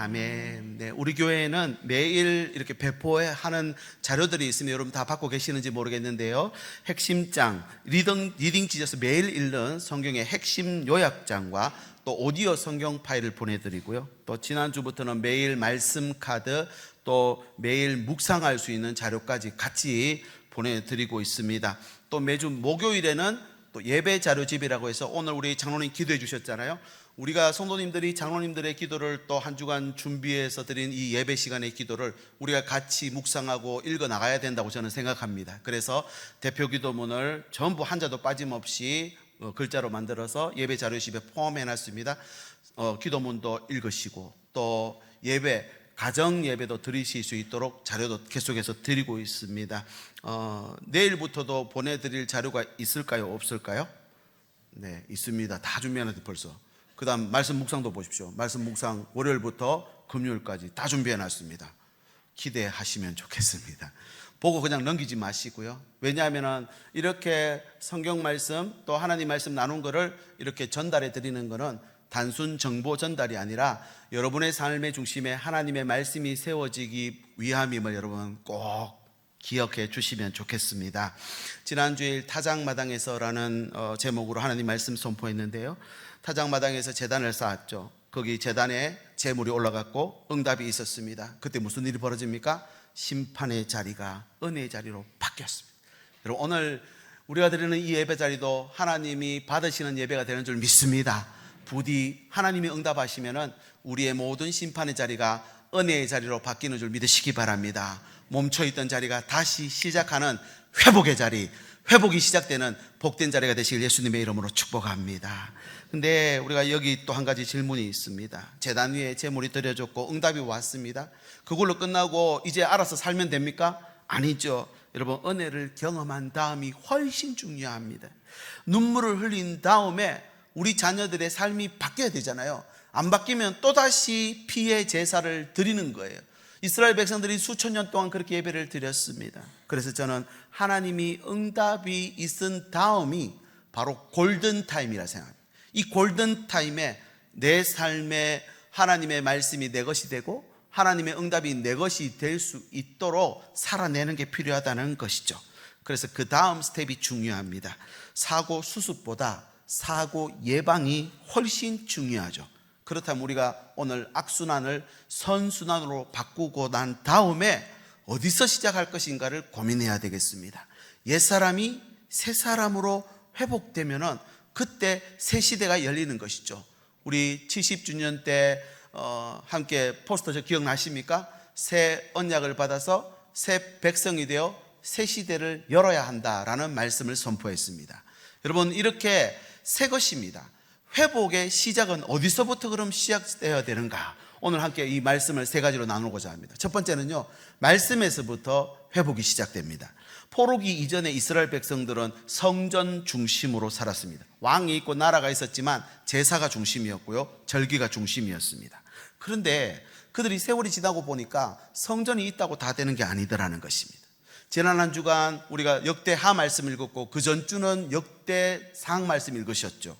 아멘. 네, 우리 교회에는 매일 이렇게 배포하는 자료들이 있으면 여러분 다 받고 계시는지 모르겠는데요. 핵심장, 리딩 지저스 매일 읽는 성경의 핵심 요약장과 또 오디오 성경 파일을 보내드리고요. 또 지난주부터는 매일 말씀 카드, 또 매일 묵상할 수 있는 자료까지 같이 보내드리고 있습니다. 또 매주 목요일에는 또 예배 자료집이라고 해서 오늘 우리 장로님 기도해 주셨잖아요. 우리가 성도님들이 장로님들의 기도를 또 한 주간 준비해서 드린 이 예배 시간의 기도를 우리가 같이 묵상하고 읽어 나가야 된다고 저는 생각합니다. 그래서 대표 기도문을 전부 한자도 빠짐없이 글자로 만들어서 예배 자료집에 포함해 놨습니다. 기도문도 읽으시고 또 예배 가정 예배도 드리실 수 있도록 자료도 계속해서 드리고 있습니다. 내일부터도 보내드릴 자료가 있을까요? 없을까요? 네, 있습니다. 다 준비해놨는데 벌써. 그 다음 말씀 묵상도 보십시오. 말씀 묵상 월요일부터 금요일까지 다 준비해놨습니다. 기대하시면 좋겠습니다. 보고 그냥 넘기지 마시고요. 왜냐하면 이렇게 성경 말씀 또 하나님 말씀 나눈 거를 이렇게 전달해 드리는 거는 단순 정보 전달이 아니라 여러분의 삶의 중심에 하나님의 말씀이 세워지기 위함임을 여러분 꼭 기억해 주시면 좋겠습니다. 지난주일 타작마당에서라는 제목으로 하나님 말씀 선포했는데요. 타작마당에서 제단을 쌓았죠. 거기 제단에 제물이 올라갔고 응답이 있었습니다. 그때 무슨 일이 벌어집니까? 심판의 자리가 은혜의 자리로 바뀌었습니다. 여러분 오늘 우리가 드리는 이 예배 자리도 하나님이 받으시는 예배가 되는 줄 믿습니다. 부디 하나님이 응답하시면은 우리의 모든 심판의 자리가 은혜의 자리로 바뀌는 줄 믿으시기 바랍니다. 멈춰있던 자리가 다시 시작하는 회복의 자리, 회복이 시작되는 복된 자리가 되시길 예수님의 이름으로 축복합니다. 근데 우리가 여기 또 한 가지 질문이 있습니다. 제단 위에 제물이 드려졌고 응답이 왔습니다. 그걸로 끝나고 이제 알아서 살면 됩니까? 아니죠. 여러분 은혜를 경험한 다음이 훨씬 중요합니다. 눈물을 흘린 다음에 우리 자녀들의 삶이 바뀌어야 되잖아요. 안 바뀌면 또다시 피의 제사를 드리는 거예요. 이스라엘 백성들이 수천 년 동안 그렇게 예배를 드렸습니다. 그래서 저는 하나님이 응답이 있은 다음이 바로 골든타임이라 생각합니다. 이 골든타임에 내 삶에 하나님의 말씀이 내 것이 되고 하나님의 응답이 내 것이 될 수 있도록 살아내는 게 필요하다는 것이죠. 그래서 그 다음 스텝이 중요합니다. 사고 수습보다 사고 예방이 훨씬 중요하죠. 그렇다면 우리가 오늘 악순환을 선순환으로 바꾸고 난 다음에 어디서 시작할 것인가를 고민해야 되겠습니다. 옛사람이 새사람으로 회복되면은 그때 새 시대가 열리는 것이죠. 우리 70주년 때 함께 포스터 저 기억나십니까? 새 언약을 받아서 새 백성이 되어 새 시대를 열어야 한다라는 말씀을 선포했습니다. 여러분 이렇게 새 것입니다. 회복의 시작은 어디서부터 그럼 시작되어야 되는가? 오늘 함께 이 말씀을 세 가지로 나누고자 합니다. 첫 번째는요, 말씀에서부터 회복이 시작됩니다. 포로기 이전에 이스라엘 백성들은 성전 중심으로 살았습니다. 왕이 있고 나라가 있었지만 제사가 중심이었고요, 절기가 중심이었습니다. 그런데 그들이 세월이 지나고 보니까 성전이 있다고 다 되는 게 아니더라는 것입니다. 지난 한 주간 우리가 역대하 말씀 읽었고 그 전주는 역대상 말씀 읽으셨죠.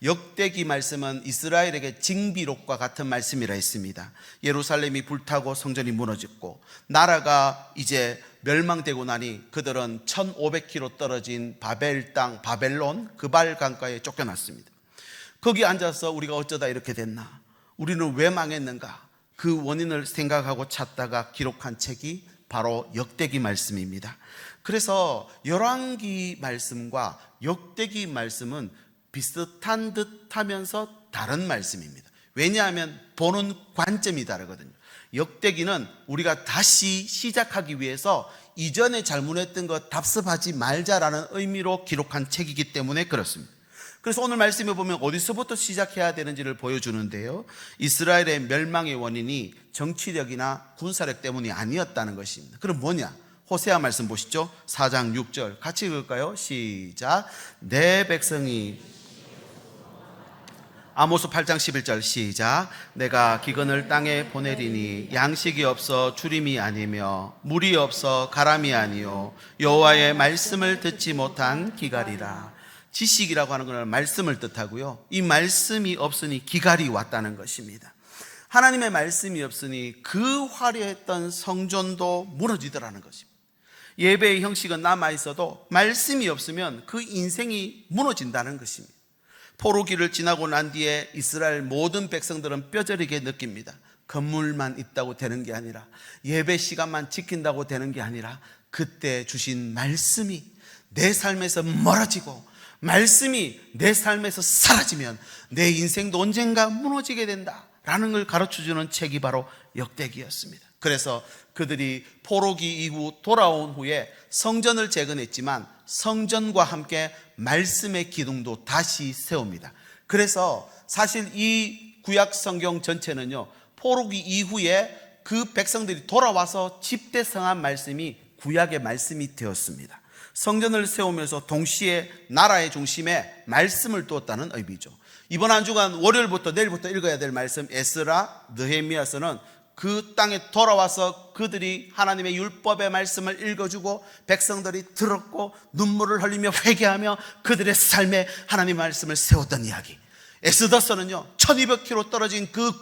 역대기 말씀은 이스라엘에게 징비록과 같은 말씀이라 했습니다. 예루살렘이 불타고 성전이 무너졌고 나라가 이제 멸망되고 나니 그들은 1500km 떨어진 바벨 땅 바벨론 그발 강가에 쫓겨났습니다. 거기 앉아서 우리가 어쩌다 이렇게 됐나? 우리는 왜 망했는가? 그 원인을 생각하고 찾다가 기록한 책이 바로 역대기 말씀입니다. 그래서 열왕기 말씀과 역대기 말씀은 비슷한 듯 하면서 다른 말씀입니다. 왜냐하면 보는 관점이 다르거든요. 역대기는 우리가 다시 시작하기 위해서 이전에 잘못했던 것 답습하지 말자라는 의미로 기록한 책이기 때문에 그렇습니다. 그래서 오늘 말씀에 보면 어디서부터 시작해야 되는지를 보여주는데요, 이스라엘의 멸망의 원인이 정치력이나 군사력 때문이 아니었다는 것입니다. 그럼 뭐냐? 호세아 말씀 보시죠. 4장 6절 같이 읽을까요? 시작. 내 백성이 아모스 8장 11절 시작. 내가 기근을 땅에 보내리니 양식이 없어 주림이 아니며 물이 없어 가람이 아니요 여호와의 말씀을 듣지 못한 기갈이라. 지식이라고 하는 것은 말씀을 뜻하고요, 이 말씀이 없으니 기갈이 왔다는 것입니다. 하나님의 말씀이 없으니 그 화려했던 성전도 무너지더라는 것입니다. 예배의 형식은 남아있어도 말씀이 없으면 그 인생이 무너진다는 것입니다. 포로기를 지나고 난 뒤에 이스라엘 모든 백성들은 뼈저리게 느낍니다. 건물만 있다고 되는 게 아니라, 예배 시간만 지킨다고 되는 게 아니라, 그때 주신 말씀이 내 삶에서 멀어지고 말씀이 내 삶에서 사라지면 내 인생도 언젠가 무너지게 된다라는 걸 가르쳐주는 책이 바로 역대기였습니다. 그래서 그들이 포로기 이후 돌아온 후에 성전을 재건했지만 성전과 함께 말씀의 기둥도 다시 세웁니다. 그래서 사실 이 구약 성경 전체는요, 포로기 이후에 그 백성들이 돌아와서 집대성한 말씀이 구약의 말씀이 되었습니다. 성전을 세우면서 동시에 나라의 중심에 말씀을 두었다는 의미죠. 이번 한 주간 월요일부터 내일부터 읽어야 될 말씀 에스라, 느헤미야서는 그 땅에 돌아와서 그들이 하나님의 율법의 말씀을 읽어주고 백성들이 들었고 눈물을 흘리며 회개하며 그들의 삶에 하나님의 말씀을 세웠던 이야기. 에스더서는요, 1200km 떨어진 그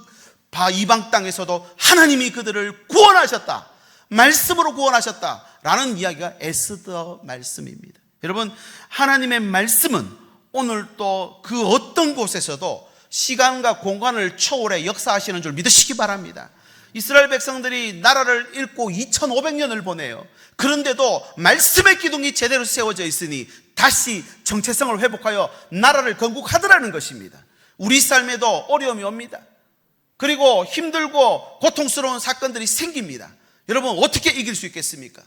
이방 땅에서도 하나님이 그들을 구원하셨다, 말씀으로 구원하셨다라는 이야기가 에스더 말씀입니다. 여러분, 하나님의 말씀은 오늘 또 그 어떤 곳에서도 시간과 공간을 초월해 역사하시는 줄 믿으시기 바랍니다. 이스라엘 백성들이 나라를 잃고 2500년을 보내요. 그런데도 말씀의 기둥이 제대로 세워져 있으니 다시 정체성을 회복하여 나라를 건국하더라는 것입니다. 우리 삶에도 어려움이 옵니다. 그리고 힘들고 고통스러운 사건들이 생깁니다. 여러분, 어떻게 이길 수 있겠습니까?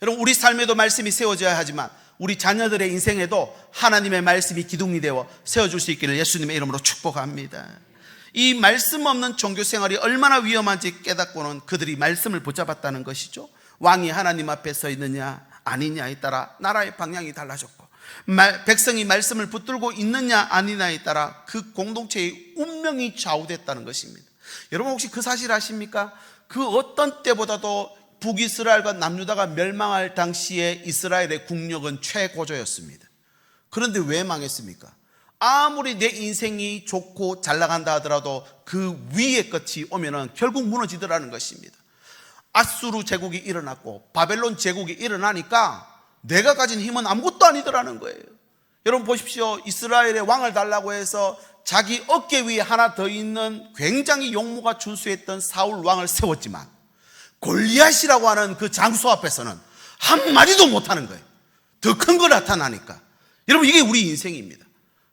여러분, 우리 삶에도 말씀이 세워져야 하지만 우리 자녀들의 인생에도 하나님의 말씀이 기둥이 되어 세워줄 수 있기를 예수님의 이름으로 축복합니다. 이 말씀 없는 종교생활이 얼마나 위험한지 깨닫고는 그들이 말씀을 붙잡았다는 것이죠. 왕이 하나님 앞에 서 있느냐 아니냐에 따라 나라의 방향이 달라졌고, 백성이 말씀을 붙들고 있느냐 아니냐에 따라 그 공동체의 운명이 좌우됐다는 것입니다. 여러분, 혹시 그 사실 아십니까? 그 어떤 때보다도 북이스라엘과 남유다가 멸망할 당시에 이스라엘의 국력은 최고조였습니다. 그런데 왜 망했습니까? 아무리 내 인생이 좋고 잘 나간다 하더라도 그 위의 끝이 오면은 결국 무너지더라는 것입니다. 아수르 제국이 일어났고 바벨론 제국이 일어나니까 내가 가진 힘은 아무것도 아니더라는 거예요. 여러분 보십시오. 이스라엘의 왕을 달라고 해서 자기 어깨 위에 하나 더 있는 굉장히 용모가 준수했던 사울 왕을 세웠지만 골리앗이라고 하는 그 장수 앞에서는 한마디도 못하는 거예요. 더 큰 거 나타나니까. 여러분, 이게 우리 인생입니다.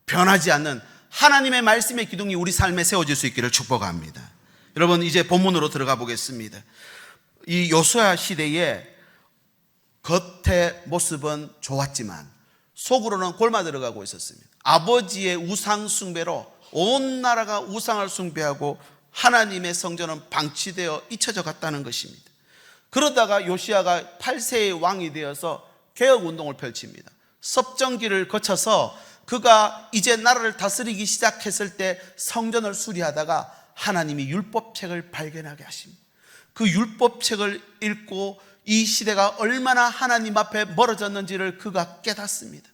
변하지 않는 하나님의 말씀의 기둥이 우리 삶에 세워질 수 있기를 축복합니다. 여러분, 이제 본문으로 들어가 보겠습니다. 이 요수아 시대에 겉의 모습은 좋았지만 속으로는 골마 들어가고 있었습니다. 아버지의 우상 숭배로 온 나라가 우상을 숭배하고 하나님의 성전은 방치되어 잊혀져 갔다는 것입니다. 그러다가 요시아가 8세의 왕이 되어서 개혁운동을 펼칩니다. 섭정기를 거쳐서 그가 이제 나라를 다스리기 시작했을 때 성전을 수리하다가 하나님이 율법책을 발견하게 하십니다. 그 율법책을 읽고 이 시대가 얼마나 하나님 앞에 멀어졌는지를 그가 깨닫습니다.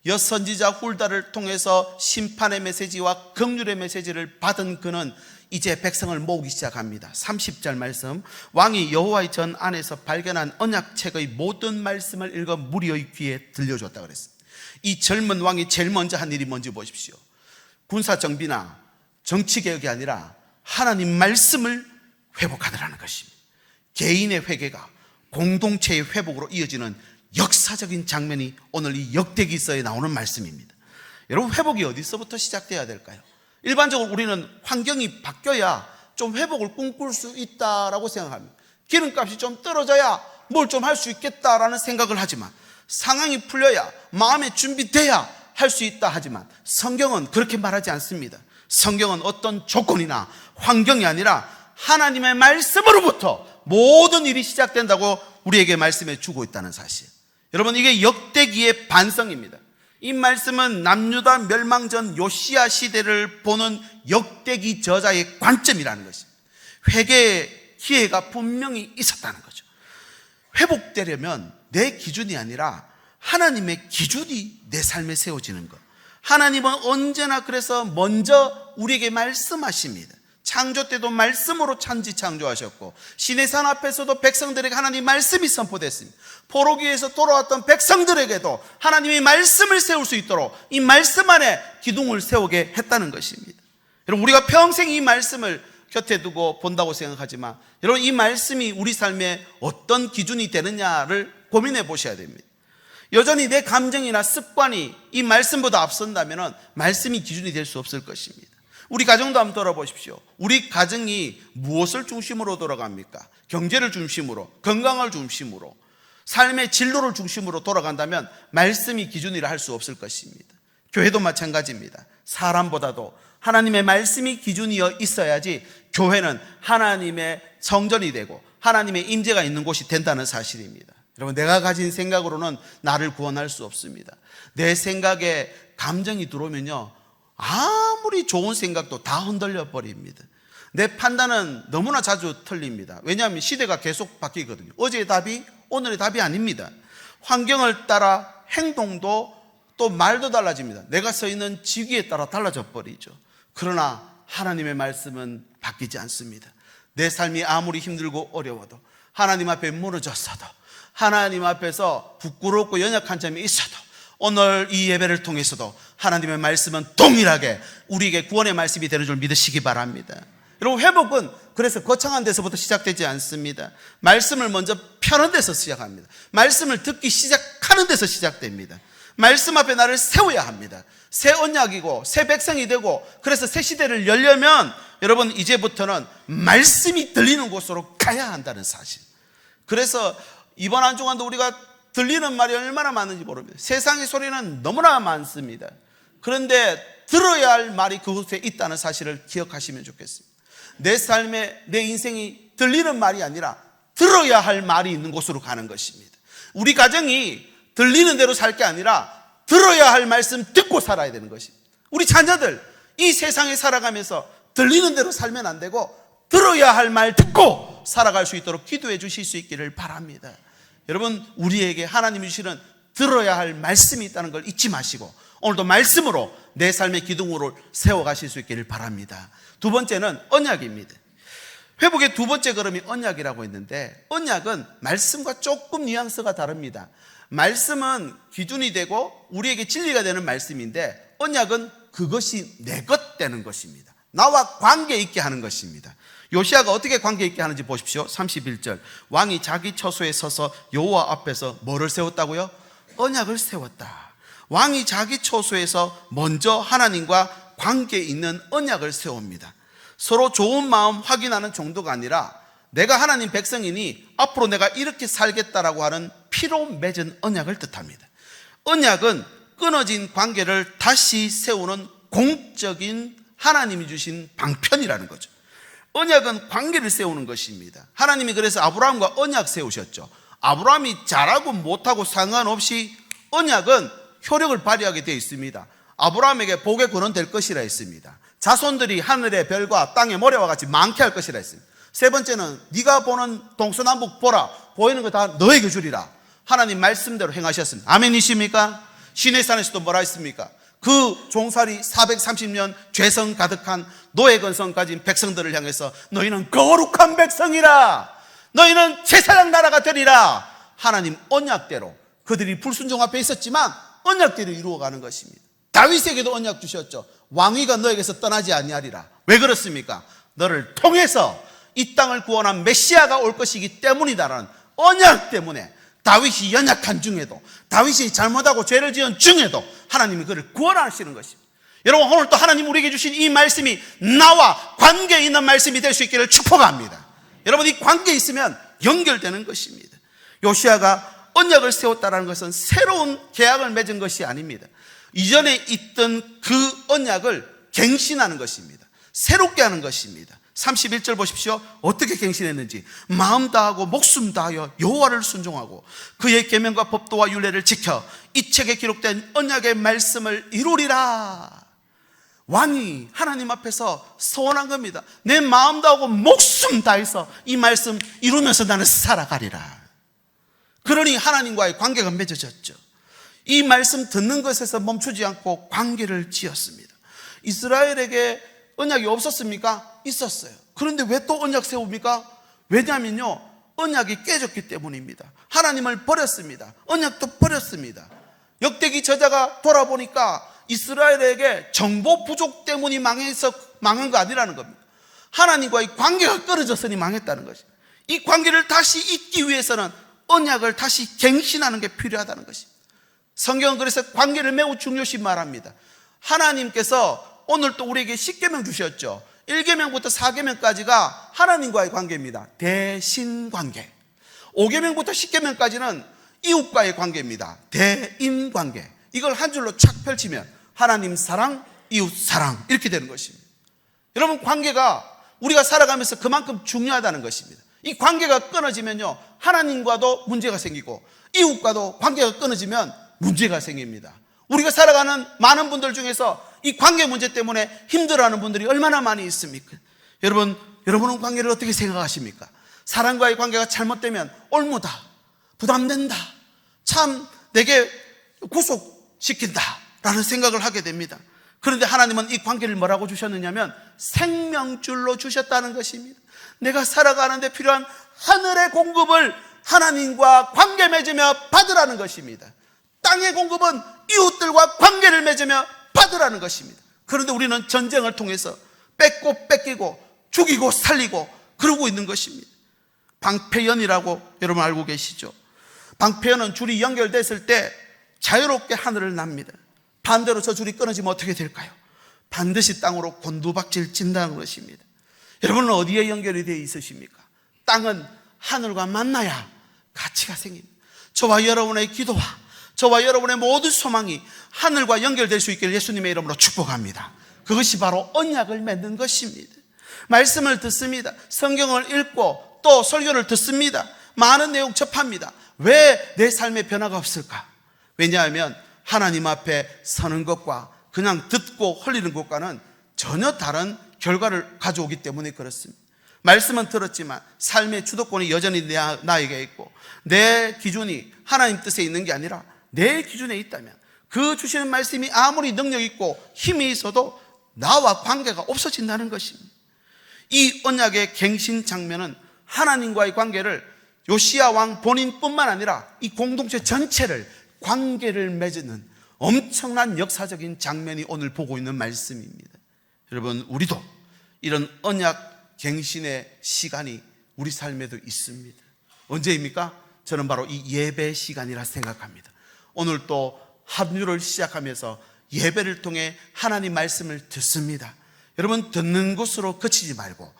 여선지자 훌다를 통해서 심판의 메시지와 긍휼의 메시지를 받은 그는 이제 백성을 모으기 시작합니다. 30절 말씀, 왕이 여호와의 전 안에서 발견한 언약책의 모든 말씀을 읽어 무리의 귀에 들려줬다 그랬습니다. 이 젊은 왕이 제일 먼저 한 일이 뭔지 보십시오. 군사정비나 정치개혁이 아니라 하나님 말씀을 회복하더라는 것입니다. 개인의 회개가 공동체의 회복으로 이어지는 역사적인 장면이 오늘 이 역대기서에 나오는 말씀입니다. 여러분, 회복이 어디서부터 시작돼야 될까요? 일반적으로 우리는 환경이 바뀌어야 좀 회복을 꿈꿀 수 있다라고 생각합니다. 기름값이 좀 떨어져야 뭘 좀 할 수 있겠다라는 생각을 하지만, 상황이 풀려야, 마음의 준비돼야 할 수 있다 하지만 성경은 그렇게 말하지 않습니다. 성경은 어떤 조건이나 환경이 아니라 하나님의 말씀으로부터 모든 일이 시작된다고 우리에게 말씀해 주고 있다는 사실. 여러분, 이게 역대기의 반성입니다. 이 말씀은 남유다 멸망 전 요시야 시대를 보는 역대기 저자의 관점이라는 것입니다. 회개의 기회가 분명히 있었다는 거죠. 회복되려면 내 기준이 아니라 하나님의 기준이 내 삶에 세워지는 것. 하나님은 언제나 그래서 먼저 우리에게 말씀하십니다. 창조 때도 말씀으로 천지 창조하셨고, 시내산 앞에서도 백성들에게 하나님 말씀이 선포됐습니다. 포로기에서 돌아왔던 백성들에게도 하나님이 말씀을 세울 수 있도록 이 말씀 안에 기둥을 세우게 했다는 것입니다. 여러분, 우리가 평생 이 말씀을 곁에 두고 본다고 생각하지만, 여러분, 이 말씀이 우리 삶에 어떤 기준이 되느냐를 고민해 보셔야 됩니다. 여전히 내 감정이나 습관이 이 말씀보다 앞선다면 말씀이 기준이 될 수 없을 것입니다. 우리 가정도 한번 돌아보십시오. 우리 가정이 무엇을 중심으로 돌아갑니까? 경제를 중심으로, 건강을 중심으로, 삶의 진로를 중심으로 돌아간다면 말씀이 기준이라 할 수 없을 것입니다. 교회도 마찬가지입니다. 사람보다도 하나님의 말씀이 기준이어 있어야지 교회는 하나님의 성전이 되고 하나님의 임재가 있는 곳이 된다는 사실입니다. 여러분, 내가 가진 생각으로는 나를 구원할 수 없습니다. 내 생각에 감정이 들어오면요, 아무리 좋은 생각도 다 흔들려 버립니다. 내 판단은 너무나 자주 틀립니다. 왜냐하면 시대가 계속 바뀌거든요. 어제의 답이 오늘의 답이 아닙니다. 환경을 따라 행동도 또 말도 달라집니다. 내가 서 있는 지위에 따라 달라져 버리죠. 그러나 하나님의 말씀은 바뀌지 않습니다. 내 삶이 아무리 힘들고 어려워도, 하나님 앞에 무너졌어도, 하나님 앞에서 부끄럽고 연약한 점이 있어도, 오늘 이 예배를 통해서도 하나님의 말씀은 동일하게 우리에게 구원의 말씀이 되는 줄 믿으시기 바랍니다. 여러분, 회복은 그래서 거창한 데서부터 시작되지 않습니다. 말씀을 먼저 펴는 데서 시작합니다. 말씀을 듣기 시작하는 데서 시작됩니다. 말씀 앞에 나를 세워야 합니다. 새 언약이고 새 백성이 되고, 그래서 새 시대를 열려면 여러분, 이제부터는 말씀이 들리는 곳으로 가야 한다는 사실. 그래서 이번 한 주간도 우리가 들리는 말이 얼마나 많은지 모릅니다. 세상의 소리는 너무나 많습니다. 그런데 들어야 할 말이 그곳에 있다는 사실을 기억하시면 좋겠습니다. 내 삶에, 내 인생이 들리는 말이 아니라 들어야 할 말이 있는 곳으로 가는 것입니다. 우리 가정이 들리는 대로 살 게 아니라 들어야 할 말씀 듣고 살아야 되는 것입니다. 우리 자녀들 이 세상에 살아가면서 들리는 대로 살면 안 되고 들어야 할 말 듣고 살아갈 수 있도록 기도해 주실 수 있기를 바랍니다. 여러분, 우리에게 하나님이 주시는 들어야 할 말씀이 있다는 걸 잊지 마시고 오늘도 말씀으로 내 삶의 기둥으로 세워가실 수 있기를 바랍니다. 두 번째는 언약입니다. 회복의 두 번째 걸음이 언약이라고 했는데, 언약은 말씀과 조금 뉘앙스가 다릅니다. 말씀은 기준이 되고 우리에게 진리가 되는 말씀인데, 언약은 그것이 내 것 되는 것입니다. 나와 관계 있게 하는 것입니다. 요시아가 어떻게 관계 있게 하는지 보십시오. 31절, 왕이 자기 처소에 서서 여호와 앞에서 뭐를 세웠다고요? 언약을 세웠다. 왕이 자기 처소에서 먼저 하나님과 관계 있는 언약을 세웁니다. 서로 좋은 마음 확인하는 정도가 아니라 내가 하나님 백성이니 앞으로 내가 이렇게 살겠다라고 하는 피로 맺은 언약을 뜻합니다. 언약은 끊어진 관계를 다시 세우는 공적인 하나님이 주신 방편이라는 거죠. 언약은 관계를 세우는 것입니다. 하나님이 그래서 아브라함과 언약 세우셨죠. 아브라함이 잘하고 못하고 상관없이 언약은 효력을 발휘하게 되어 있습니다. 아브라함에게 복의 근원 될 것이라 했습니다. 자손들이 하늘의 별과 땅의 모래와 같이 많게 할 것이라 했습니다. 세 번째는 네가 보는 동서남북 보라, 보이는 거 다 너에게 주리라. 하나님 말씀대로 행하셨습니다. 아멘이십니까? 시내산에서도 뭐라 했습니까? 그 종살이 430년 죄성 가득한 노예 근성 가진 백성들을 향해서 너희는 거룩한 백성이라, 너희는 제사장 나라가 되리라. 하나님 언약대로 그들이 불순종 앞에 있었지만 언약대로 이루어가는 것입니다. 다윗에게도 언약 주셨죠. 왕위가 너에게서 떠나지 아니하리라. 왜 그렇습니까? 너를 통해서 이 땅을 구원한 메시아가 올 것이기 때문이다라는 언약 때문에 다윗이 연약한 중에도, 다윗이 잘못하고 죄를 지은 중에도 하나님이 그를 구원하시는 것입니다. 여러분, 오늘 또 하나님 우리에게 주신 이 말씀이 나와 관계 있는 말씀이 될 수 있기를 축복합니다. 여러분, 이 관계 있으면 연결되는 것입니다. 요시아가 언약을 세웠다는 것은 새로운 계약을 맺은 것이 아닙니다. 이전에 있던 그 언약을 갱신하는 것입니다. 새롭게 하는 것입니다. 31절 보십시오. 어떻게 갱신했는지. 마음 다하고 목숨 다하여 여호와를 순종하고 그의 계명과 법도와 율례를 지켜 이 책에 기록된 언약의 말씀을 이루리라. 왕이 하나님 앞에서 서원한 겁니다. 내 마음 다하고 목숨 다해서 이 말씀 이루면서 나는 살아가리라. 그러니 하나님과의 관계가 맺어졌죠. 이 말씀 듣는 것에서 멈추지 않고 관계를 지었습니다. 이스라엘에게 언약이 없었습니까? 있었어요. 그런데 왜 또 언약 세웁니까? 왜냐하면요, 언약이 깨졌기 때문입니다. 하나님을 버렸습니다. 언약도 버렸습니다. 역대기 저자가 돌아보니까 이스라엘에게 정보 부족 때문이 망한 거 아니라는 겁니다. 하나님과의 관계가 끊어졌으니 망했다는 것입니다. 이 관계를 다시 잇기 위해서는 언약을 다시 갱신하는 게 필요하다는 것입니다. 성경은 그래서 관계를 매우 중요시 말합니다. 하나님께서 오늘 또 우리에게 10계명 주셨죠. 1계명부터 4계명까지가 하나님과의 관계입니다. 대신관계. 5계명부터 10계명까지는 이웃과의 관계입니다. 대인관계. 이걸 한 줄로 착 펼치면 하나님 사랑, 이웃 사랑 이렇게 되는 것입니다. 여러분, 관계가 우리가 살아가면서 그만큼 중요하다는 것입니다. 이 관계가 끊어지면요, 하나님과도 문제가 생기고 이웃과도 관계가 끊어지면 문제가 생깁니다. 우리가 살아가는 많은 분들 중에서 이 관계 문제 때문에 힘들어하는 분들이 얼마나 많이 있습니까? 여러분은 관계를 어떻게 생각하십니까? 사람과의 관계가 잘못되면 올무다, 부담된다, 참 내게 구속시킨다 라는 생각을 하게 됩니다. 그런데 하나님은 이 관계를 뭐라고 주셨느냐면 생명줄로 주셨다는 것입니다. 내가 살아가는데 필요한 하늘의 공급을 하나님과 관계 맺으며 받으라는 것입니다. 땅의 공급은 이웃들과 관계를 맺으며 받으라는 것입니다. 그런데 우리는 전쟁을 통해서 뺏고 뺏기고 죽이고 살리고 그러고 있는 것입니다. 방패연이라고 여러분 알고 계시죠? 방패연은 줄이 연결됐을 때 자유롭게 하늘을 납니다. 반대로 저 줄이 끊어지면 어떻게 될까요? 반드시 땅으로 곤두박질 찐다는 것입니다. 여러분은 어디에 연결이 되어 있으십니까? 땅은 하늘과 만나야 가치가 생깁니다. 저와 여러분의 기도와 저와 여러분의 모든 소망이 하늘과 연결될 수 있기를 예수님의 이름으로 축복합니다. 그것이 바로 언약을 맺는 것입니다. 말씀을 듣습니다. 성경을 읽고 또 설교를 듣습니다. 많은 내용 접합니다. 왜 내 삶에 변화가 없을까? 왜냐하면 하나님 앞에 서는 것과 그냥 듣고 흘리는 것과는 전혀 다른 결과를 가져오기 때문에 그렇습니다. 말씀은 들었지만 삶의 주도권이 여전히 나에게 있고 내 기준이 하나님 뜻에 있는 게 아니라 내 기준에 있다면 그 주시는 말씀이 아무리 능력 있고 힘이 있어도 나와 관계가 없어진다는 것입니다. 이 언약의 갱신 장면은 하나님과의 관계를 요시야 왕 본인뿐만 아니라 이 공동체 전체를 관계를 맺는 엄청난 역사적인 장면이 오늘 보고 있는 말씀입니다. 여러분, 우리도 이런 언약 갱신의 시간이 우리 삶에도 있습니다. 언제입니까? 저는 바로 이 예배 시간이라 생각합니다. 오늘 또 한 주를 시작하면서 예배를 통해 하나님 말씀을 듣습니다. 여러분, 듣는 것으로 그치지 말고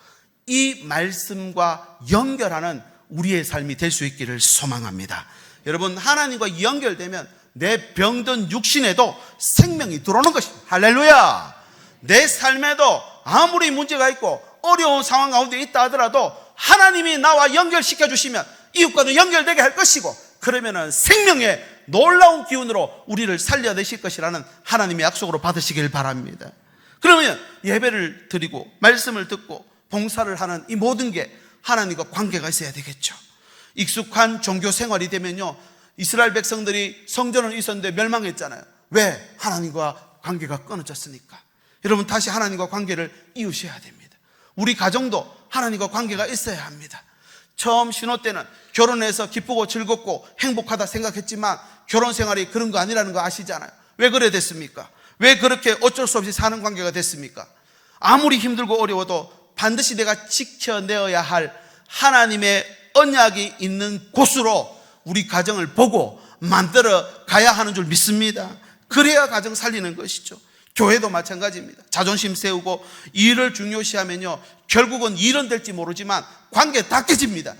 이 말씀과 연결하는 우리의 삶이 될 수 있기를 소망합니다. 여러분, 하나님과 연결되면 내 병든 육신에도 생명이 들어오는 것입니다. 할렐루야! 내 삶에도 아무리 문제가 있고 어려운 상황 가운데 있다 하더라도 하나님이 나와 연결시켜 주시면 이웃과도 연결되게 할 것이고, 그러면은 생명의 놀라운 기운으로 우리를 살려내실 것이라는 하나님의 약속으로 받으시길 바랍니다. 그러면 예배를 드리고 말씀을 듣고 봉사를 하는 이 모든 게 하나님과 관계가 있어야 되겠죠. 익숙한 종교 생활이 되면요, 이스라엘 백성들이 성전은 있었는데 멸망했잖아요. 왜? 하나님과 관계가 끊어졌으니까. 여러분, 다시 하나님과 관계를 이으셔야 됩니다. 우리 가정도 하나님과 관계가 있어야 합니다. 처음 신혼 때는 결혼해서 기쁘고 즐겁고 행복하다 생각했지만 결혼 생활이 그런 거 아니라는 거 아시잖아요. 왜 그래 됐습니까? 왜 그렇게 어쩔 수 없이 사는 관계가 됐습니까? 아무리 힘들고 어려워도 반드시 내가 지켜내어야 할 하나님의 언약이 있는 곳으로 우리 가정을 보고 만들어 가야 하는 줄 믿습니다. 그래야 가정 살리는 것이죠. 교회도 마찬가지입니다. 자존심 세우고 일을 중요시하면요, 결국은 일은 될지 모르지만 관계 다 깨집니다.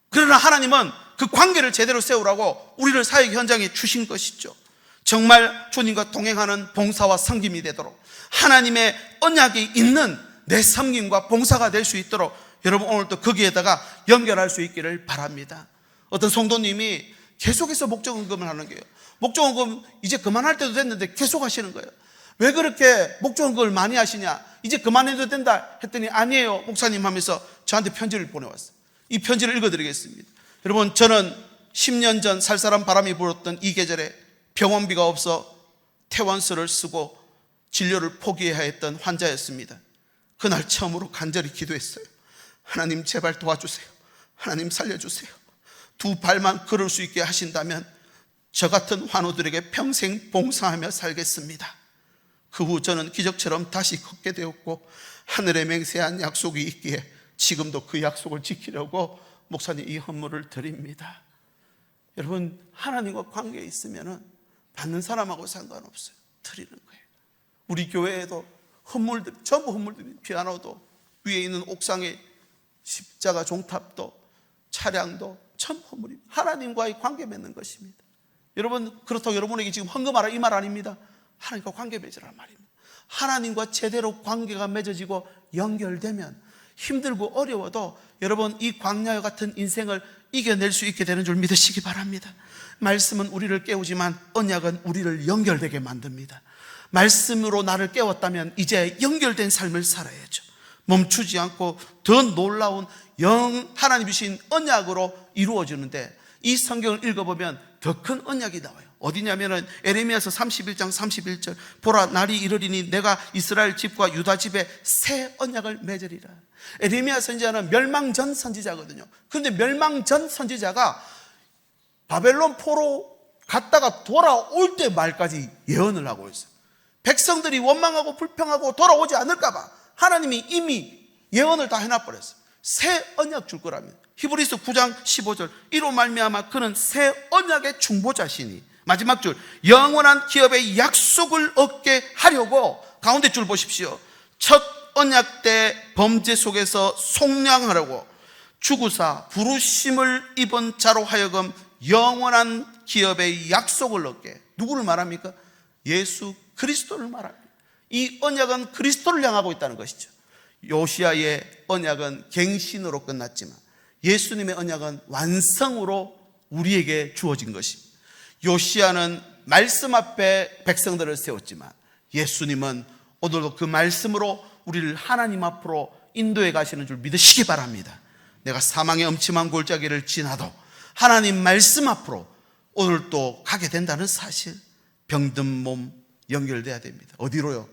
그러나 하나님은 그 관계를 제대로 세우라고 우리를 사역 현장에 주신 것이죠. 정말 주님과 동행하는 봉사와 섬김이 되도록 하나님의 언약이 있는 내 섬김과 봉사가 될 수 있도록 여러분, 오늘도 거기에다가 연결할 수 있기를 바랍니다. 어떤 성도님이 계속해서 목적헌금을 하는 거예요. 목적헌금 이제 그만할 때도 됐는데 계속 하시는 거예요. 왜 그렇게 목적헌금을 많이 하시냐? 이제 그만해도 된다 했더니 아니에요 목사님 하면서 저한테 편지를 보내왔어요. 이 편지를 읽어드리겠습니다. 여러분, 저는 10년 전 살살한 바람이 불었던 이 계절에 병원비가 없어 퇴원서를 쓰고 진료를 포기해야 했던 환자였습니다. 그날 처음으로 간절히 기도했어요. 하나님 제발 도와주세요. 하나님 살려주세요. 두 발만 걸을 수 있게 하신다면 저 같은 환우들에게 평생 봉사하며 살겠습니다. 그 후 저는 기적처럼 다시 걷게 되었고 하늘에 맹세한 약속이 있기에 지금도 그 약속을 지키려고 목사님 이 헌물을 드립니다. 여러분, 하나님과 관계에 있으면 받는 사람하고 상관없어요. 드리는 거예요. 우리 교회에도 헌물들, 전부 헌물들이, 피아노도 위에 있는 옥상에 십자가 종탑도 차량도 전부 헌물입니다. 하나님과의 관계 맺는 것입니다. 여러분, 그렇다고 여러분에게 지금 헌금하라 이 말 아닙니다. 하나님과 관계 맺으라는 말입니다. 하나님과 제대로 관계가 맺어지고 연결되면 힘들고 어려워도 여러분 이 광야와 같은 인생을 이겨낼 수 있게 되는 줄 믿으시기 바랍니다. 말씀은 우리를 깨우지만 언약은 우리를 연결되게 만듭니다. 말씀으로 나를 깨웠다면 이제 연결된 삶을 살아야죠. 멈추지 않고 더 놀라운 하나님이 주신 언약으로 이루어지는데, 이 성경을 읽어보면 더 큰 언약이 나와요. 어디냐면은 에레미야서 31장 31절, 보라 날이 이르리니 내가 이스라엘 집과 유다 집에 새 언약을 맺으리라. 에레미야 선지자는 멸망 전 선지자거든요. 그런데 멸망 전 선지자가 바벨론 포로 갔다가 돌아올 때 말까지 예언을 하고 있어요. 백성들이 원망하고 불평하고 돌아오지 않을까 봐 하나님이 이미 예언을 다 해놔버렸어요. 새 언약 줄 거라면. 히브리서 9장 15절, 이로 말미암아 그는 새 언약의 중보자시니, 마지막 줄, 영원한 기업의 약속을 얻게 하려고, 가운데 줄 보십시오. 첫 언약 때 범죄 속에서 속량하려고 주구사 부르심을 입은 자로 하여금 영원한 기업의 약속을 얻게. 누구를 말합니까? 예수 그리스도를 말합니다. 이 언약은 그리스도를 향하고 있다는 것이죠. 요시아의 언약은 갱신으로 끝났지만 예수님의 언약은 완성으로 우리에게 주어진 것입니다. 요시아는 말씀 앞에 백성들을 세웠지만 예수님은 오늘도 그 말씀으로 우리를 하나님 앞으로 인도해 가시는 줄 믿으시기 바랍니다. 내가 사망의 엄침한 골짜기를 지나도 하나님 말씀 앞으로 오늘 또 가게 된다는 사실, 병든 몸 연결돼야 됩니다. 어디로요?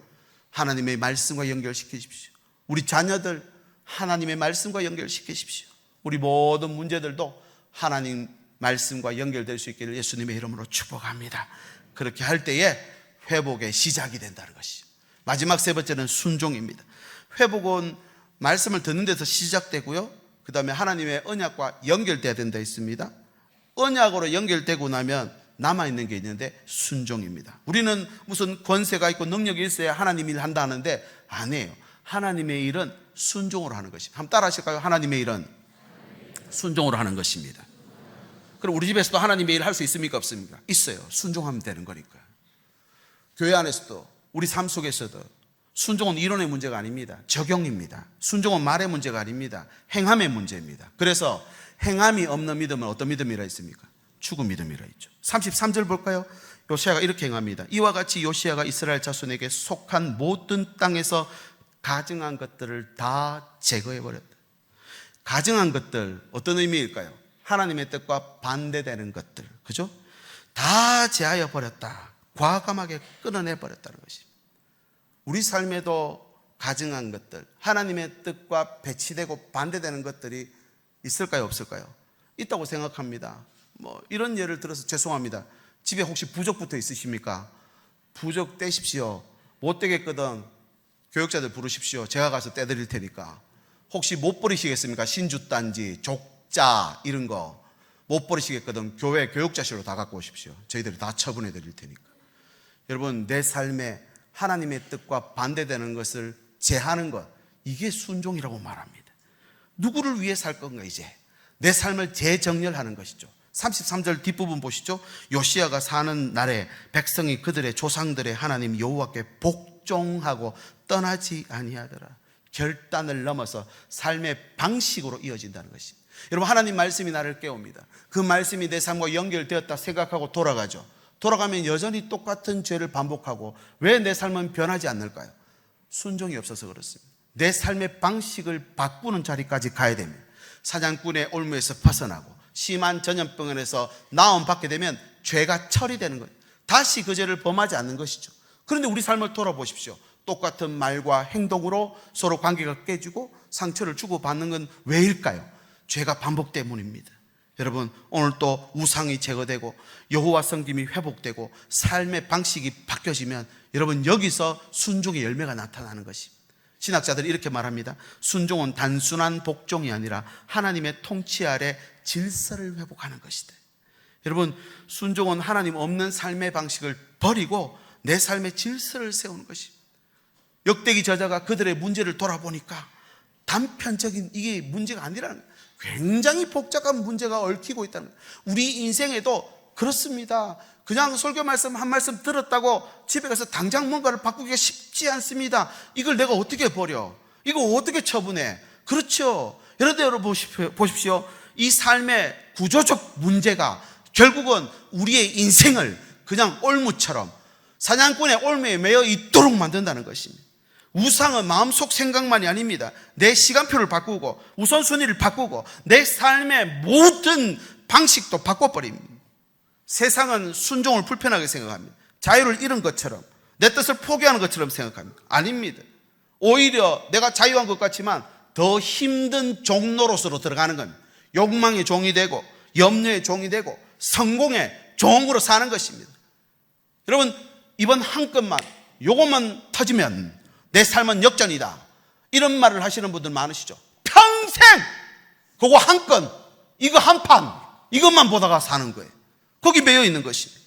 하나님의 말씀과 연결시키십시오. 우리 자녀들 하나님의 말씀과 연결시키십시오. 우리 모든 문제들도 하나님 말씀과 연결될 수 있기를 예수님의 이름으로 축복합니다. 그렇게 할 때에 회복의 시작이 된다는 것이죠. 마지막 세 번째는 순종입니다. 회복은 말씀을 듣는 데서 시작되고요, 그 다음에 하나님의 언약과 연결돼야 된다 했습니다. 언약으로 연결되고 나면 남아있는 게 있는데 순종입니다. 우리는 무슨 권세가 있고 능력이 있어야 하나님 일을 한다 하는데 아니에요. 하나님의 일은 순종으로 하는 것입니다. 한번 따라 하실까요? 하나님의 일은 순종으로 하는 것입니다. 그럼 우리 집에서도 하나님의 일 할 수 있습니까? 없습니까? 있어요. 순종하면 되는 거니까. 교회 안에서도 우리 삶 속에서도 순종은 이론의 문제가 아닙니다. 적용입니다. 순종은 말의 문제가 아닙니다. 행함의 문제입니다. 그래서 행함이 없는 믿음은 어떤 믿음이라 있습니까? 죽은 믿음이라 있죠. 33절 볼까요? 요시아가 이렇게 행합니다. 이와 같이 요시아가 이스라엘 자손에게 속한 모든 땅에서 가증한 것들을 다 제거해버렸다. 가증한 것들, 어떤 의미일까요? 하나님의 뜻과 반대되는 것들, 그죠? 다 제하여 버렸다. 과감하게 끊어내버렸다는 것입니다. 우리 삶에도 가증한 것들, 하나님의 뜻과 배치되고 반대되는 것들이 있을까요? 없을까요? 있다고 생각합니다. 이런 예를 들어서 죄송합니다. 집에 혹시 부적 붙어 있으십니까? 부적 떼십시오. 못 떼겠거든 교육자들 부르십시오. 제가 가서 떼드릴 테니까. 혹시 못 버리시겠습니까? 신주단지, 족자 이런 거 못 버리시겠거든 교회 교육자실로 다 갖고 오십시오. 저희들이 다 처분해 드릴 테니까. 여러분, 내 삶에 하나님의 뜻과 반대되는 것을 제하는 것, 이게 순종이라고 말합니다. 누구를 위해 살 건가? 이제 내 삶을 재정렬하는 것이죠. 33절 뒷부분 보시죠. 요시아가 사는 날에 백성이 그들의 조상들의 하나님 여호와께 복종하고 떠나지 아니하더라. 결단을 넘어서 삶의 방식으로 이어진다는 것입니다. 여러분, 하나님 말씀이 나를 깨웁니다. 그 말씀이 내 삶과 연결되었다 생각하고 돌아가죠. 돌아가면 여전히 똑같은 죄를 반복하고 왜 내 삶은 변하지 않을까요? 순종이 없어서 그렇습니다. 내 삶의 방식을 바꾸는 자리까지 가야 됩니다. 사냥꾼의 올무에서 벗어나고 심한 전염병원에서 나음받게 되면 죄가 처리되는 거예요. 다시 그 죄를 범하지 않는 것이죠. 그런데 우리 삶을 돌아보십시오. 똑같은 말과 행동으로 서로 관계가 깨지고 상처를 주고받는 건 왜일까요? 죄가 반복 때문입니다. 여러분, 오늘 또 우상이 제거되고 여호와 섬김이 회복되고 삶의 방식이 바뀌어지면 여러분, 여기서 순종의 열매가 나타나는 것입니다. 신학자들이 이렇게 말합니다. 순종은 단순한 복종이 아니라 하나님의 통치 아래 질서를 회복하는 것이다. 여러분, 순종은 하나님 없는 삶의 방식을 버리고 내 삶의 질서를 세우는 것입니다. 역대기 저자가 그들의 문제를 돌아보니까 단편적인 이게 문제가 아니라는 거예요. 굉장히 복잡한 문제가 얽히고 있다는 거예요. 우리 인생에도 그렇습니다. 그냥 설교 말씀 한 말씀 들었다고 집에 가서 당장 뭔가를 바꾸기가 쉽지 않습니다. 이걸 내가 어떻게 버려? 이거 어떻게 처분해? 그렇죠. 여러분 보십시오. 이 삶의 구조적 문제가 결국은 우리의 인생을 그냥 올무처럼 사냥꾼의 올무에 매여 있도록 만든다는 것입니다. 우상은 마음속 생각만이 아닙니다. 내 시간표를 바꾸고 우선순위를 바꾸고 내 삶의 모든 방식도 바꿔버립니다. 세상은 순종을 불편하게 생각합니다. 자유를 잃은 것처럼, 내 뜻을 포기하는 것처럼 생각합니다. 아닙니다. 오히려 내가 자유한 것 같지만 더 힘든 종노릇으로 들어가는 겁니다. 욕망의 종이 되고 염려의 종이 되고 성공의 종으로 사는 것입니다. 여러분, 이번 한 건만, 요것만 터지면 내 삶은 역전이다, 이런 말을 하시는 분들 많으시죠. 평생 그거 한 건, 이거 한 판, 이것만 보다가 사는 거예요. 거기 매여 있는 것입니다.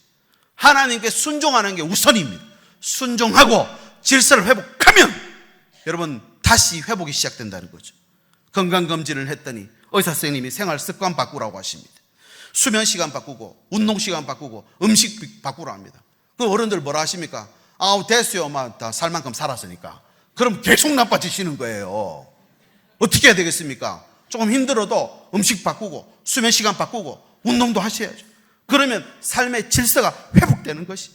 하나님께 순종하는 게 우선입니다. 순종하고 질서를 회복하면 여러분 다시 회복이 시작된다는 거죠. 건강검진을 했더니 의사 선생님이 생활 습관 바꾸라고 하십니다. 수면 시간 바꾸고 운동 시간 바꾸고 음식 바꾸라 합니다. 그 어른들 뭐라 하십니까? 아우 됐어요, 엄마 다 살 만큼 살았으니까. 그럼 계속 나빠지시는 거예요. 어떻게 해야 되겠습니까? 조금 힘들어도 음식 바꾸고 수면 시간 바꾸고 운동도 하셔야죠. 그러면 삶의 질서가 회복되는 것이.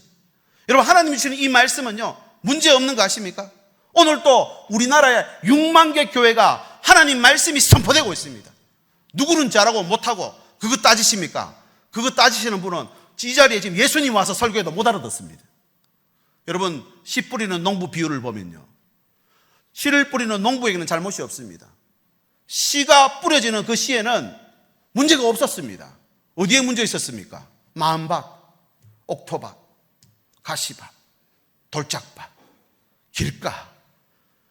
여러분, 하나님이 주시는 이 말씀은요, 문제 없는 거 아십니까? 오늘 또 우리나라에 6만 개 교회가 하나님 말씀이 선포되고 있습니다. 누구는 잘하고 못하고 그거 따지십니까? 그거 따지시는 분은 이 자리에 지금 예수님 와서 설교해도 못 알아듣습니다. 여러분, 씨 뿌리는 농부 비유를 보면요, 씨를 뿌리는 농부에게는 잘못이 없습니다. 씨가 뿌려지는 그 씨에는 문제가 없었습니다. 어디에 문제 있었습니까? 마음밭, 옥토밭, 가시밭, 돌짝밭, 길가.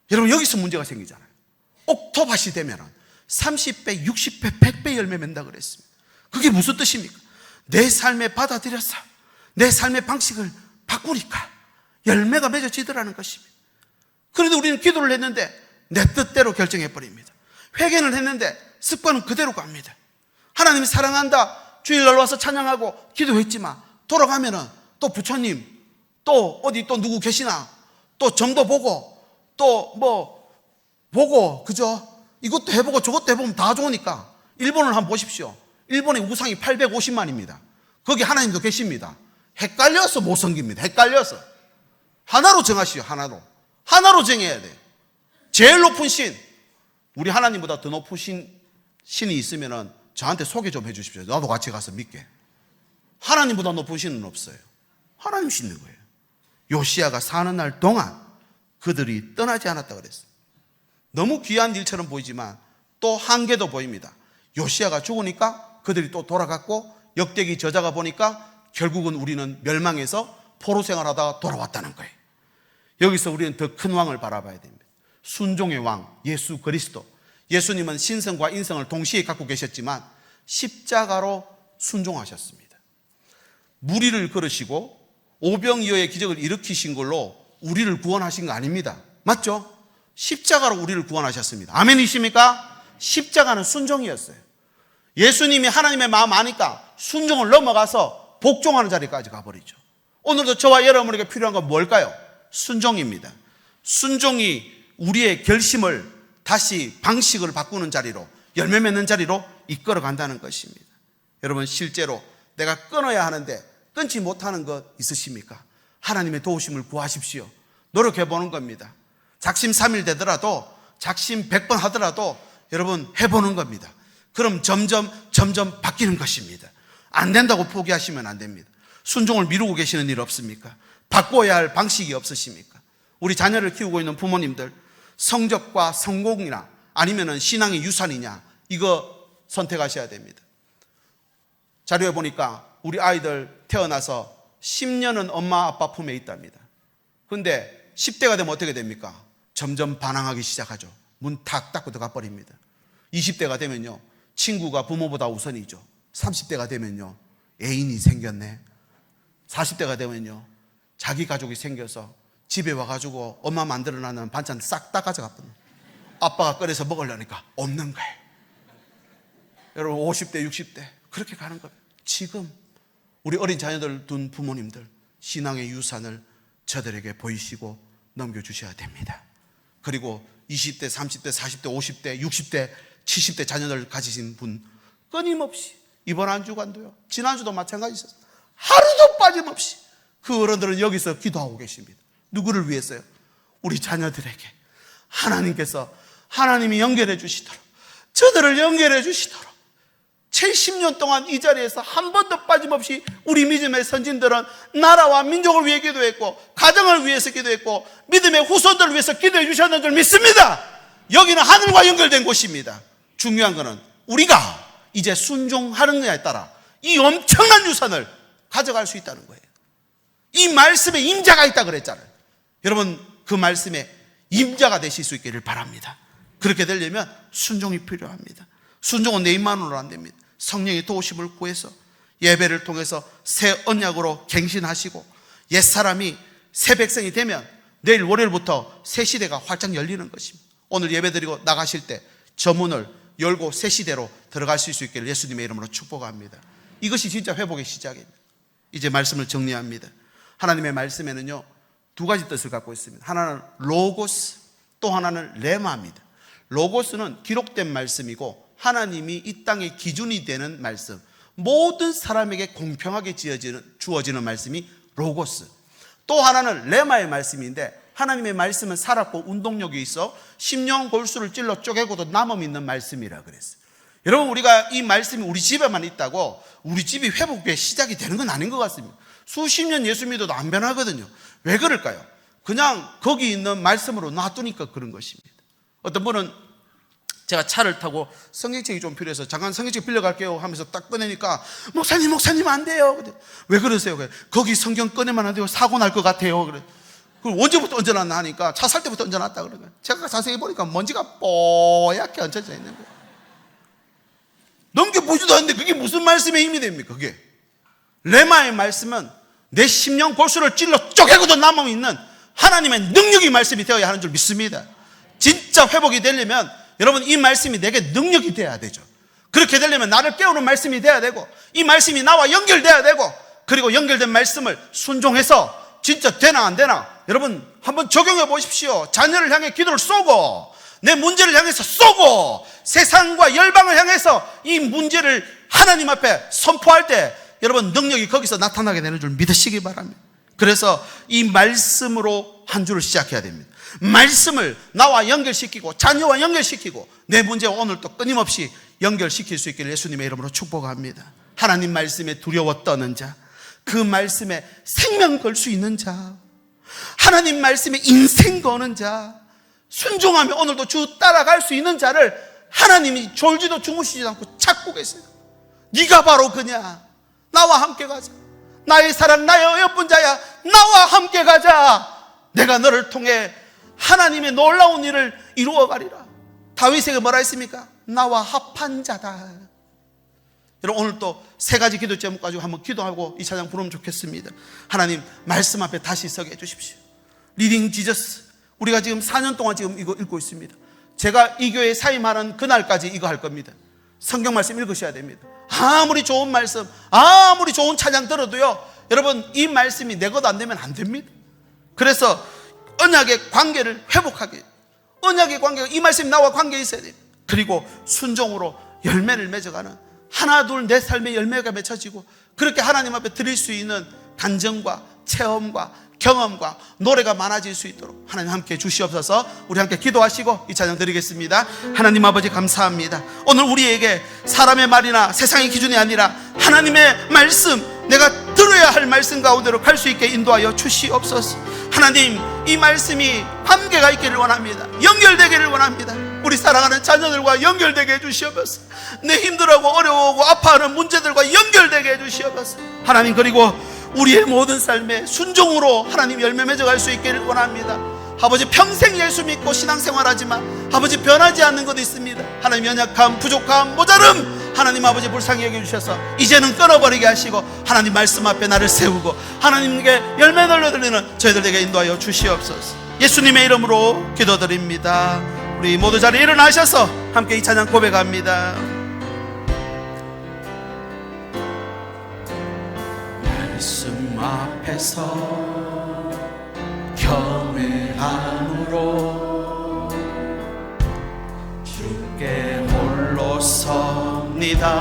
여러분, 여기서 문제가 생기잖아요. 옥토밭이 되면 30배, 60배, 100배 열매 맺는다 그랬습니다. 그게 무슨 뜻입니까? 내 삶에 받아들여서 내 삶의 방식을 바꾸니까 열매가 맺어지더라는 것입니다. 그런데 우리는 기도를 했는데 내 뜻대로 결정해버립니다. 회개를 했는데 습관은 그대로 갑니다. 하나님이 사랑한다, 주일날 와서 찬양하고 기도했지만 돌아가면은 또 부처님, 또 어디 또 누구 계시나, 또 점도 보고 또 뭐 보고, 그죠? 이것도 해보고 저것도 해보면 다 좋으니까. 일본을 한번 보십시오. 일본의 우상이 850만입니다. 거기 하나님도 계십니다. 헷갈려서 못 섬깁니다. 헷갈려서. 하나로 정하시오. 하나로 정해야 돼요. 제일 높은 신, 우리 하나님보다 더 높은 신이 있으면은 저한테 소개 좀 해주십시오. 나도 같이 가서 믿게. 하나님보다 높은 신은 없어요. 하나님 신는 거예요. 요시야가 사는 날 동안 그들이 떠나지 않았다 그랬어요. 너무 귀한 일처럼 보이지만 또 한계도 보입니다. 요시야가 죽으니까 그들이 또 돌아갔고, 역대기 저자가 보니까 결국은 우리는 멸망해서 포로 생활하다가 돌아왔다는 거예요. 여기서 우리는 더 큰 왕을 바라봐야 됩니다. 순종의 왕 예수 그리스도. 예수님은 신성과 인성을 동시에 갖고 계셨지만 십자가로 순종하셨습니다. 무리를 걸으시고 오병이어의 기적을 일으키신 걸로 우리를 구원하신 거 아닙니다. 맞죠? 십자가로 우리를 구원하셨습니다. 아멘이십니까? 십자가는 순종이었어요. 예수님이 하나님의 마음 아니까 순종을 넘어가서 복종하는 자리까지 가버리죠. 오늘도 저와 여러분에게 필요한 건 뭘까요? 순종입니다. 순종이 우리의 결심을 다시 방식을 바꾸는 자리로, 열매 맺는 자리로 이끌어 간다는 것입니다. 여러분, 실제로 내가 끊어야 하는데 끊지 못하는 것 있으십니까? 하나님의 도우심을 구하십시오. 노력해 보는 겁니다. 작심 3일 되더라도, 작심 100번 하더라도 여러분 해보는 겁니다. 그럼 점점 바뀌는 것입니다. 안 된다고 포기하시면 안 됩니다. 순종을 미루고 계시는 일 없습니까? 바꿔야 할 방식이 없으십니까? 우리 자녀를 키우고 있는 부모님들, 성적과 성공이나 아니면은 신앙의 유산이냐, 이거 선택하셔야 됩니다. 자료에 보니까 우리 아이들 태어나서 10년은 엄마 아빠 품에 있답니다. 근데 10대가 되면 어떻게 됩니까? 점점 반항하기 시작하죠. 문 탁 닫고 들어가 버립니다. 20대가 되면요, 친구가 부모보다 우선이죠. 30대가 되면요, 애인이 생겼네. 40대가 되면요, 자기 가족이 생겨서 집에 와가지고 엄마 만들어놨는 반찬 싹 다 가져갔거든요. 아빠가 끓여서 먹으려니까 없는 거예요. 여러분 50대 60대 그렇게 가는 거예요. 지금 우리 어린 자녀들 둔 부모님들, 신앙의 유산을 저들에게 보이시고 넘겨주셔야 됩니다. 그리고 20대 30대 40대 50대 60대 70대 자녀들 가지신 분, 끊임없이 이번 한 주간도요, 지난주도 마찬가지였어요. 하루도 빠짐없이 그 어른들은 여기서 기도하고 계십니다. 누구를 위해서요? 우리 자녀들에게 하나님께서, 하나님이 연결해 주시도록, 저들을 연결해 주시도록 70년 동안 이 자리에서 한 번도 빠짐없이 우리 믿음의 선진들은 나라와 민족을 위해 기도했고, 가정을 위해서 기도했고, 믿음의 후손들을 위해서 기도해 주셨는 줄 믿습니다. 여기는 하늘과 연결된 곳입니다. 중요한 것은 우리가 이제 순종하는 것에 따라 이 엄청난 유산을 가져갈 수 있다는 거예요. 이 말씀에 임자가 있다 그랬잖아요. 여러분, 그 말씀에 임자가 되실 수 있기를 바랍니다. 그렇게 되려면 순종이 필요합니다. 순종은 내 입만으로는 안 됩니다. 성령의 도우심을 구해서 예배를 통해서 새 언약으로 갱신하시고, 옛사람이 새 백성이 되면 내일 월요일부터 새 시대가 활짝 열리는 것입니다. 오늘 예배드리고 나가실 때 저 문을 열고 새 시대로 들어가실 수 있기를 예수님의 이름으로 축복합니다. 이것이 진짜 회복의 시작입니다. 이제 말씀을 정리합니다. 하나님의 말씀에는요, 두 가지 뜻을 갖고 있습니다. 하나는 로고스, 또 하나는 레마입니다. 로고스는 기록된 말씀이고, 하나님이 이 땅의 기준이 되는 말씀, 모든 사람에게 공평하게 주어지는 말씀이 로고스. 또 하나는 레마의 말씀인데, 하나님의 말씀은 살았고 운동력이 있어 심령 골수를 찔러 쪼개고도 남음 있는 말씀이라 그랬어요. 여러분, 우리가 이 말씀이 우리 집에만 있다고 우리 집이 회복의 시작이 되는 건 아닌 것 같습니다. 수십 년 예수 믿어도 안 변하거든요. 왜 그럴까요? 그냥 거기 있는 말씀으로 놔두니까 그런 것입니다. 어떤 분은 제가 차를 타고 성경책이 좀 필요해서 잠깐 성경책 빌려갈게요 하면서 딱 꺼내니까 목사님 안 돼요. 왜 그러세요? 거기 성경 꺼내면 안 돼요. 사고 날 것 같아요. 그래. 그럼 언제부터 얹어놨나 하니까 차 살 때부터 얹어놨다 그러니까 제가 자세히 보니까 먼지가 뽀얗게 얹혀져 있는 거예요. 넘겨보지도 않는데 그게 무슨 말씀의 힘이 됩니까? 그게 레마의 말씀은 내 심령 골수를 찔러 쪼개고도 남음 있는 하나님의 능력이 말씀이 되어야 하는 줄 믿습니다. 진짜 회복이 되려면 여러분, 이 말씀이 내게 능력이 돼야 되죠. 그렇게 되려면 나를 깨우는 말씀이 돼야 되고, 이 말씀이 나와 연결돼야 되고, 그리고 연결된 말씀을 순종해서 진짜 되나 안 되나, 여러분 한번 적용해 보십시오. 자녀를 향해 기도를 쏘고, 내 문제를 향해서 쏘고, 세상과 열방을 향해서 이 문제를 하나님 앞에 선포할 때 여러분 능력이 거기서 나타나게 되는 줄 믿으시기 바랍니다. 그래서 이 말씀으로 한 주를 시작해야 됩니다. 말씀을 나와 연결시키고 자녀와 연결시키고 내 문제와 오늘 또 끊임없이 연결시킬 수 있기를 예수님의 이름으로 축복합니다. 하나님 말씀에 두려워 떠는 자, 그 말씀에 생명 걸 수 있는 자, 하나님 말씀에 인생 거는 자, 순종하며 오늘도 주 따라갈 수 있는 자를 하나님이 졸지도 주무시지도 않고 찾고 계세요. 네가 바로 그냐, 나와 함께 가자, 나의 사랑 나의 어여쁜 자야, 나와 함께 가자. 내가 너를 통해 하나님의 놀라운 일을 이루어 가리라. 다윗에게 뭐라 했습니까? 나와 합한 자다. 여러분, 오늘 또 세 가지 기도 제목 가지고 한번 기도하고 이 찬양 부르면 좋겠습니다. 하나님 말씀 앞에 다시 서게 해주십시오. 리딩 지저스, 우리가 지금 4년 동안 지금 이거 읽고 있습니다. 제가 이 교회에 사임하는 그날까지 이거 할 겁니다. 성경 말씀 읽으셔야 됩니다. 아무리 좋은 말씀, 아무리 좋은 찬양 들어도요, 여러분 이 말씀이 내 것 안 되면 안 됩니다. 그래서 언약의 관계를 회복하게, 언약의 관계가 이 말씀이 나와 관계에 있어야 돼요. 그리고 순종으로 열매를 맺어가는, 하나 둘 내 삶의 열매가 맺혀지고 그렇게 하나님 앞에 드릴 수 있는 간증과 체험과 경험과 노래가 많아질 수 있도록 하나님 함께 주시옵소서. 우리 함께 기도하시고 이 찬양 드리겠습니다. 하나님 아버지 감사합니다. 오늘 우리에게 사람의 말이나 세상의 기준이 아니라 하나님의 말씀, 내가 들어야 할 말씀 가운데로 갈 수 있게 인도하여 주시옵소서. 하나님, 이 말씀이 관계가 있기를 원합니다. 연결되기를 원합니다. 우리 사랑하는 자녀들과 연결되게 해주시옵소서. 내 힘들어하고 어려워하고 아파하는 문제들과 연결되게 해주시옵소서. 하나님, 그리고 우리의 모든 삶에 순종으로 하나님 열매 맺어갈 수 있기를 원합니다. 아버지, 평생 예수 믿고 신앙생활하지만 아버지 변하지 않는 것도 있습니다. 하나님, 연약함, 부족함, 모자름 하나님 아버지 불쌍히 여겨주셔서 이제는 끊어버리게 하시고 하나님 말씀 앞에 나를 세우고 하나님께 열매 돌려드리는 저희들에게 인도하여 주시옵소서. 예수님의 이름으로 기도드립니다. 우리 모두 자리에 일어나셔서 함께 이 찬양 고백합니다. 말씀 앞에서 경외함으로 주께 홀로 섭니다.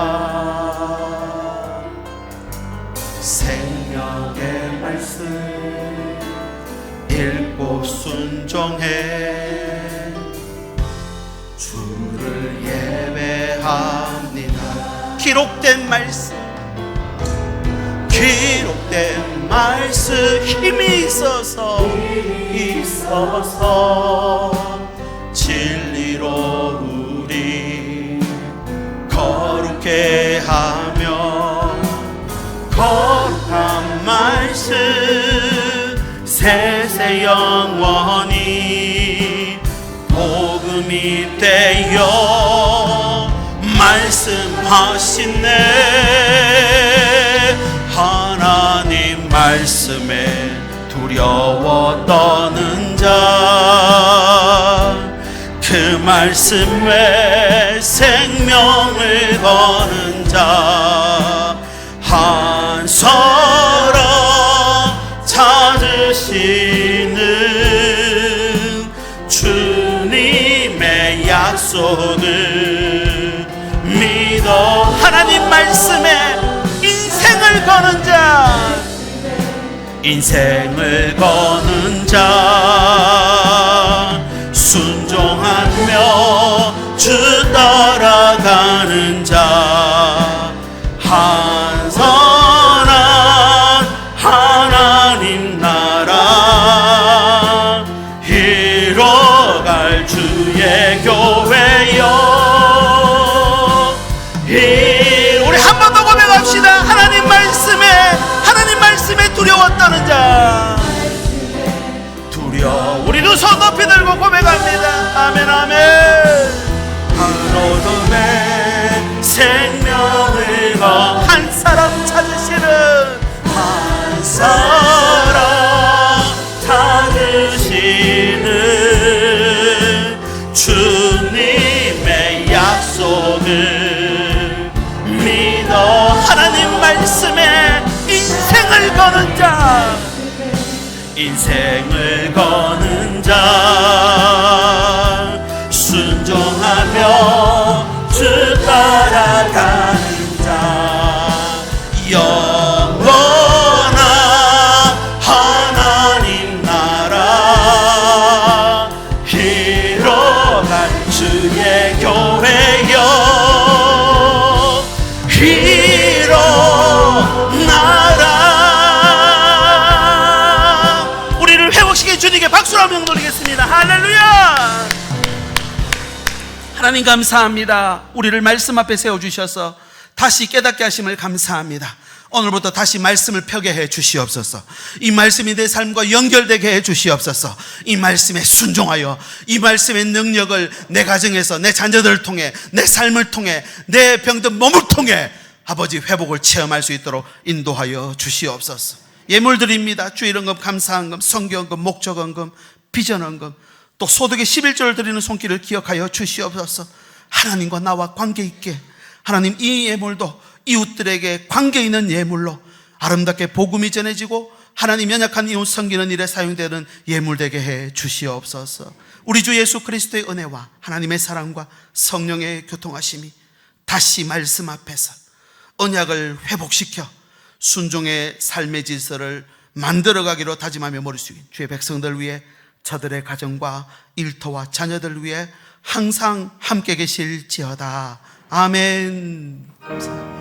생명의 말씀 읽고 순종해 주를 예배합니다. 기록된 말씀, 기록된 말씀, 힘이 있어서 진리로 우리 거룩해 하며 거룩한 말씀 세세 영원히 복음이 되어 말씀하시네. 하나님 말씀에 두려워 떠는 자, 그 말씀에 생명을 거는 자, 한 사람 찾으시는 주님의 약속을 믿어. 하나님 말씀에 인생을 거는 자, 인생을 거는 자, 순종하며 주 따라가는 자, 한 선한 하나님 나라 이뤄갈 주의 교회여. 우리 한 번 더 고백합시다. 하나님 말씀에 두려웠다는 자, 우리 두 손 높이 들고 고백합니다. 아멘 아멘. 한 어둠에 생명을 거 한 사람 찾으시는, 한 사람 찾으시는 주님의 약속을 믿어. 하나님 말씀에 인생을 거는 자, 인생을 거는 자, 순종하며 주 따라가는 자, 영원한 하나님 나라 이뤄갈 주의 교회여. 일어나라. 우리를 회복시킨 주님께 박수로 한번 드리겠습니다. 할렐루야. 하나님 감사합니다. 우리를 말씀 앞에 세워주셔서 다시 깨닫게 하심을 감사합니다. 오늘부터 다시 말씀을 펴게 해 주시옵소서. 이 말씀이 내 삶과 연결되게 해 주시옵소서. 이 말씀에 순종하여 이 말씀의 능력을 내 가정에서 내 자녀들을 통해, 내 삶을 통해, 내 병든 몸을 통해 아버지 회복을 체험할 수 있도록 인도하여 주시옵소서. 예물 드립니다. 주일헌금, 감사헌금, 성경헌금, 목적헌금, 비전헌금, 또 소득의 11조를 드리는 손길을 기억하여 주시옵소서. 하나님과 나와 관계 있게, 하나님 이 예물도 이웃들에게 관계 있는 예물로 아름답게 복음이 전해지고 하나님 연약한 이웃 섬기는 일에 사용되는 예물 되게 해 주시옵소서. 우리 주 예수 그리스도의 은혜와 하나님의 사랑과 성령의 교통하심이 다시 말씀 앞에서 언약을 회복시켜 순종의 삶의 질서를 만들어가기로 다짐하며 머리 숙인 주의 백성들 위해, 저들의 가정과 일터와 자녀들 위해 항상 함께 계실지어다. 아멘. 감사합니다.